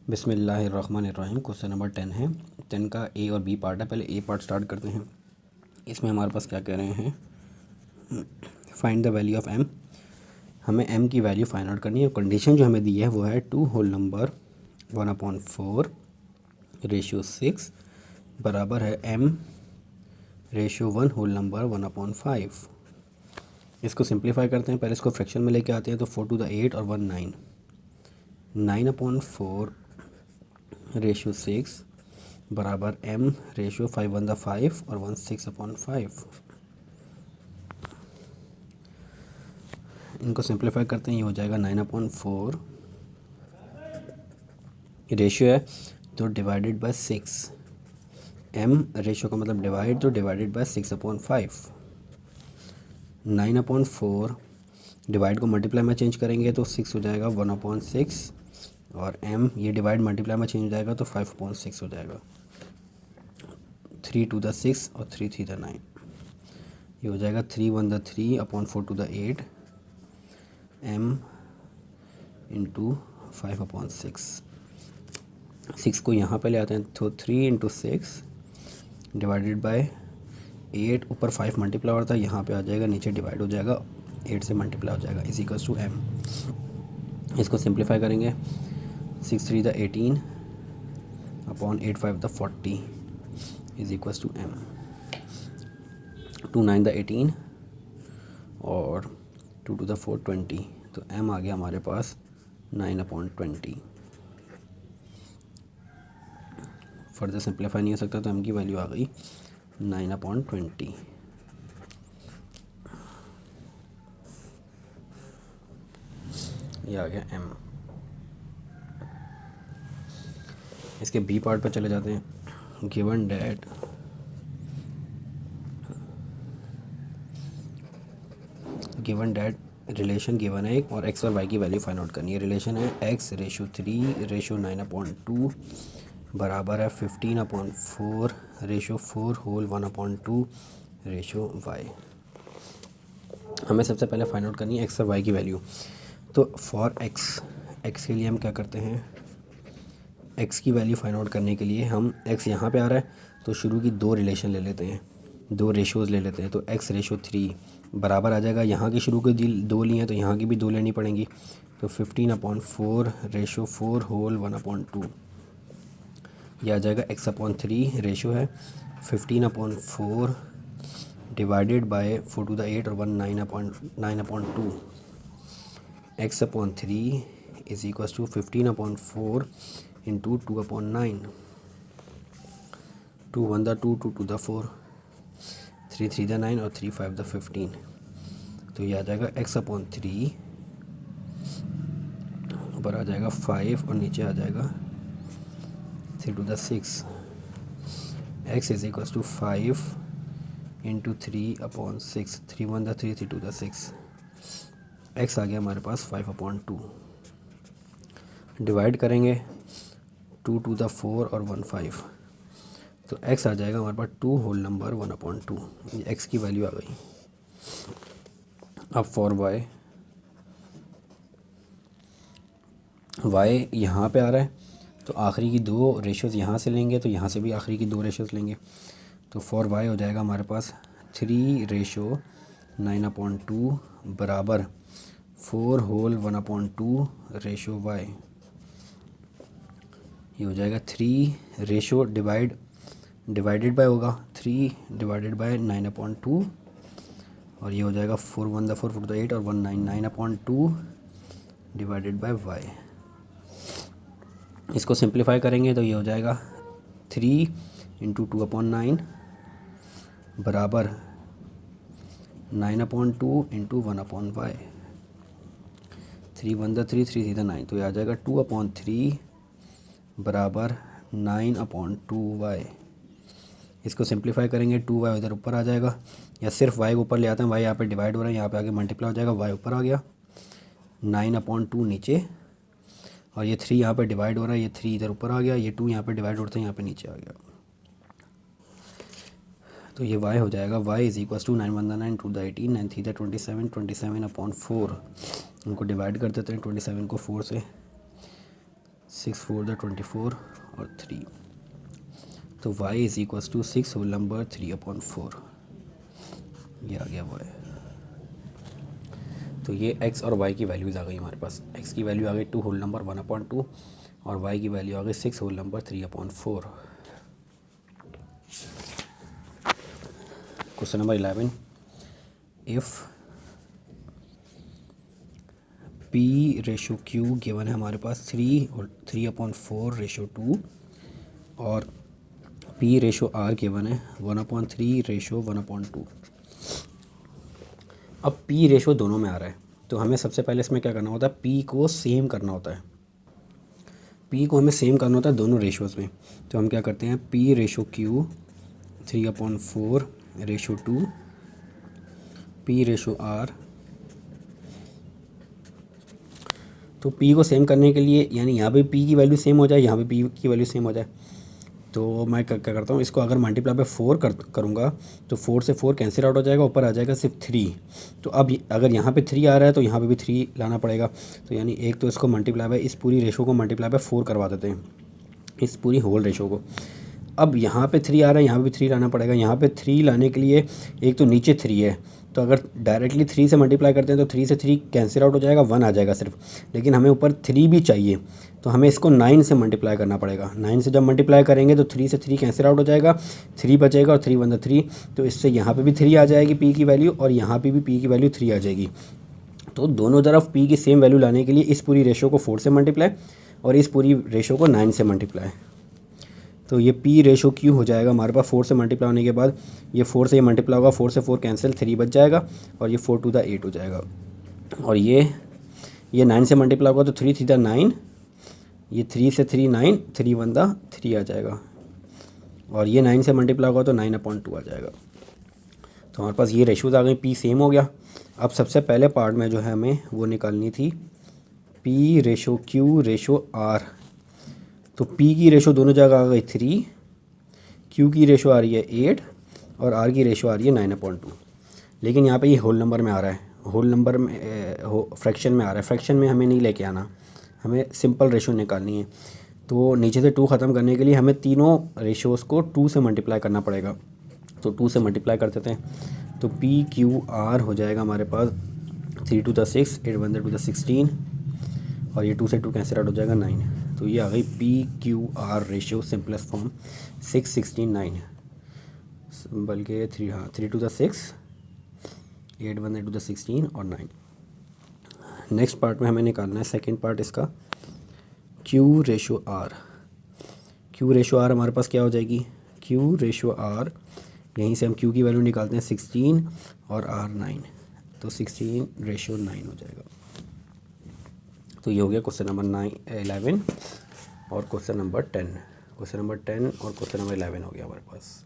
बिस्मिल्लाहिर्रहमानिर्रहीम। Question number 10 है। 10 का ए और बी पार्ट है। पहले ए पार्ट स्टार्ट करते हैं। इसमें हमारे पास क्या कह रहे हैं, find the value of M. हमें एम की वैल्यू फाइंड आउट करनी है। कंडीशन जो हमें दी है वो है 2 होल नंबर 1/4 रेशियो 6 बराबर है एम रेशियो 1 होल नंबर 1/5। इसको सिंप्लीफाई करते हैं। पहले इसको फ्रैक्शन में लेके आते हैं तो 4 to the 8 और 1 9 9/4 रेशियो 6 बराबर m रेशियो 5 1 5 और 1 6/5। इनको सिंप्लीफाई करते हैं, ये हो जाएगा 9/4 रेशियो है तो डिवाइडेड बाय 6। m रेशियो का मतलब डिवाइड, तो डिवाइडेड बाय 6/5। 9/4 डिवाइड को मल्टीप्लाई में चेंज करेंगे तो 6 हो जाएगा 1/6 और m ये डिवाइड मल्टीप्लाई में चेंज हो जाएगा तो 5/6 हो जाएगा। 3 to the 6 और 3 3 the 9, ये हो जाएगा 3 1 the 3/4 to the 8 m into 5/6। 6 को यहाँ पे ले आते हैं तो 3 × 6 डिवाइडेड बाय 8, ऊपर 5 मल्टीप्लाई होता है, यहाँ पे आ जाएगा, नीचे डिवाइड हो जाएगा, 8 से मल्टीप्लाई हो जाएगा, इज इक्वल्स टू m। इसको सिंप्लीफाई करेंगे, 6 3 the 18/8 5 the 40 is equals to m। 2 9 the 18 और 2 to the 4 20, तो m आ गया हमारे पास 9/20। फर्दर सिंप्लीफाई नहीं हो सकता तो m की वैल्यू आ गई 9/20। ये आ गया m। इसके बी पार्ट पर चले जाते हैं। गिवन डैट रिलेशन गिवन है और x और y की वैल्यू फाइंड आउट करनी है। रिलेशन है x रेशियो 3 रेशियो 9/2 बराबर है 15/4 रेशियो 4 होल 1/2 रेशियो y। हमें सबसे पहले फाइंड आउट करनी है x और y की वैल्यू। तो फॉर x के लिए हम क्या करते हैं, x की वैल्यू फाइंड आउट करने के लिए हम x यहाँ पे आ रहा है तो शुरू की दो रिलेशन ले लेते हैं, दो रेशियोज़ ले लेते हैं। तो x रेशियो 3 बराबर आ जाएगा, यहाँ की शुरू के दो लिए हैं तो यहाँ की भी दो लेनी पड़ेंगी, तो 15/4 रेशियो 4 होल 1/2। यह आ जाएगा x/3 रेशियो है 15/4 डिवाइडेड बाय 4 to the 8 और 1 9/2। x/3 is equals to 15/4 into 2/9। 2 1 the 2 2 2 the 4 3 3 the 9 और 3 5 the 15। तो ये आ जाएगा x/3 ऊपर आ जाएगा 5 और नीचे आ जाएगा 3 to the 6। x is equals to 5 into 3/6। 3 1 the 3 3 2 the 6। x आ गया हमारे पास 5/2। डिवाइड करेंगे 2 to the 4 और 1 5, तो x आ जाएगा हमारे पास 2 होल नंबर 1/2। ये x की वैल्यू आ गई। अब फॉर y यहाँ पे आ रहा है तो आखिरी की दो रेशियोज़ यहाँ से लेंगे, तो यहाँ से भी आखिरी की दो रेशियोज़ लेंगे। तो फॉर y हो जाएगा हमारे पास 3 रेशियो 9/2 बराबर 4 होल 1/2 रेशियो y। ये हो जाएगा 3 रेशियो डिवाइडेड बाय होगा 3 डिवाइडेड बाय 9/2 और ये हो जाएगा 4 1 the 4 4 the 8 और 1 9 9/2 डिवाइडेड बाय y। इसको सिंप्लीफाई करेंगे तो ये हो जाएगा 3 इंटू 2/9 बराबर 9/2 इंटू 1/y। 3 1 the 3 3 3 the 9, तो ये आ जाएगा 2/3 बराबर 9/2y। इसको सिंप्लीफाई करेंगे 2y उधर ऊपर आ जाएगा, या सिर्फ y को ऊपर ले आते हैं, y यहाँ पे डिवाइड हो रहा है, यहाँ पे आगे मल्टीप्लाई हो जाएगा, y ऊपर आ गया, 9/2 नीचे, और ये 3 यहाँ पे डिवाइड हो रहा है, ये 3 इधर ऊपर आ गया, ये 2 यहाँ पे डिवाइड होते हैं, यहाँ पे नीचे आ गया। तो ये y हो जाएगा y is equals to 9 1 the 9 2 the 18 9 3 the 27 27/4। उनको डिवाइड कर देते हैं 27 को 4 से, 6 4 द 24 और 3, तो y is equals to 6 whole number 3/4, ये आ गया y। तो ये x और y की वैल्यूज़ आ गई हमारे पास। x की वैल्यू आ गई 2 होल नंबर 1/2 और y की वैल्यू आ गई 6 whole number 3/4। Question number 11, if p/q given है हमारे पास 3 और 3/4/2 और p/r गिवन है 1/3/1/2। अब p रेशो दोनों में आ रहा है, तो हमें सबसे पहले इसमें क्या करना होता है, p को सेम करना होता है। p को हमें सेम करना होता है दोनों रेशोज़ में। तो हम क्या करते हैं, p/q 3/4/2 p/r। तो p को सेम करने के लिए, यानी यहाँ पे p की वैल्यू सेम हो जाए, यहाँ पे p की वैल्यू सेम हो जाए, तो मैं क्या करता हूँ, इसको अगर मल्टीप्लाई पे 4 करूँगा तो 4 से 4 कैंसिल आउट हो जाएगा, ऊपर आ जाएगा सिर्फ 3। तो अब अगर यहाँ पे 3 आ रहा है तो यहाँ पे भी 3 लाना पड़ेगा। तो यानी एक तो इसको मल्टीप्लाई बाय, इस पूरी रेशो को मल्टीप्लाई बाय 4 करवा देते हैं, इस पूरी होल रेशो को। अब यहाँ पे 3 आ रहा है, यहाँ पे भी 3 लाना पड़ेगा। यहाँ पे 3 लाने के लिए एक तो नीचे 3 है, तो अगर डायरेक्टली 3 से मल्टीप्लाई करते हैं तो 3 से 3 कैंसिल आउट हो जाएगा, 1 आ जाएगा सिर्फ। लेकिन हमें ऊपर 3 भी चाहिए, तो हमें इसको 9 से मल्टीप्लाई करना पड़ेगा। 9 से जब मल्टीप्लाई करेंगे तो 3 से 3 कैंसिल आउट हो जाएगा, 3 बचेगा और 3 1 3। तो इससे यहाँ पे भी 3 आ जाएगी p की वैल्यू, और यहाँ पे भी p की वैल्यू 3 आ जाएगी। तो दोनों तरफ p की सेम वैल्यू लाने के लिए इस पूरी रेशो को 4 से मल्टीप्लाई और इस पूरी रेशो को 9 से मल्टीप्लाई। तो ये p/q हो जाएगा हमारे पास 4 से मल्टीप्लाई होने के बाद, ये 4 से ये मल्टीप्लाई होगा, 4 से 4 कैंसिल, 3 बच जाएगा और ये 4 2 द 8 हो जाएगा। और ये 9 से मल्टीप्लाई होगा तो 3 3 द 9, ये 3 से 3 9, 3 1 द 3 आ जाएगा। और ये 9 से मल्टीप्लाई होगा तो 9/2 आ जाएगा। तो हमारे पास ये रेशोज़ आ गई, p सेम हो गया। अब सबसे पहले पार्ट में जो है हमें वो निकालनी थी p/q/r। तो p की रेशो दोनों जगह आ गई 3, q की रेशो आ रही है 8 और r की रेशो आ रही है 9/2। लेकिन यहाँ पे ये होल नंबर में आ रहा है, होल नंबर में फ्रैक्शन में आ रहा है। फ्रैक्शन में हमें नहीं लेके आना, हमें सिंपल रेशो निकालनी है। तो नीचे से 2 ख़त्म करने के लिए हमें तीनों रेशोज़ को 2 से मल्टीप्लाई करना पड़ेगा। तो 2 से मल्टीप्लाई कर देते हैं, तो p/q/r हो जाएगा हमारे पास 3 2 द 6, 8 1 2 द 16 और ये 2 से 2 कैंसिल आउट हो जाएगा 9। तो ये आ गई p/q/r रेशियो सिंपलेस्ट फॉर्म 6 16 9, बल्कि 3 2 द 6, 8 1 2 द 16 और 9। नेक्स्ट पार्ट में हमें निकालना है सेकंड पार्ट इसका, q/r। q/r हमारे पास क्या हो जाएगी, q/r, यहीं से हम q की वैल्यू निकालते हैं 16 और r 9, तो 16/9 हो जाएगा। तो ये हो गया क्वेश्चन नंबर 11 और क्वेश्चन नंबर 10। क्वेश्चन नंबर 10 और क्वेश्चन नंबर 11 हो गया हमारे पास।